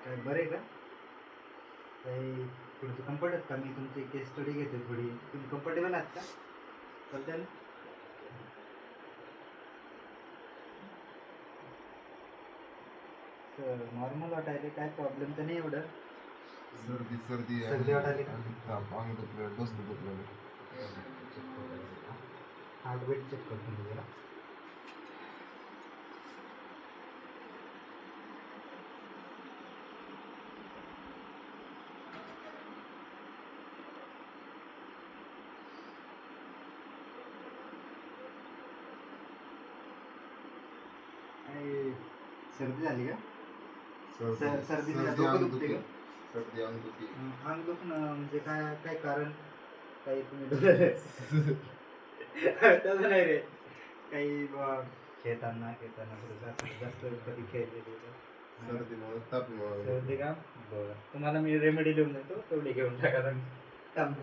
काय बरं आहे का? काही थोडंसं कम्फर्ट आहेत का? मी तुमची केस स्टडी घेते थोडी. तुम्ही कम्फर्टेबल आहात का? चालतंय ना? नॉर्मल वाटायले, काय प्रॉब्लेम तर नाही एवढं. सर्दी सर्दी वाटायली का? आणि ताप, अंग दुखलं, डोसं दुखलं. चेक करूया. हार्टबीट चेक करतो मी जरा. काय सर्दी झाली का? सर्दी म्हणजे डोकं अंग दुखते का? सर्दी, अंग दुखी. अंग दुखणं म्हणजे काय काय कारण? काही तुम्ही तसं नाही रे. काही खेळताना थोडं जास्त कधी खेळलेले का? सर्दीमुळे ताप सर्दी का? बरं, तुम्हाला मी रेमेडी लिहून देतो, तेवढी घेऊन टाका. थांब.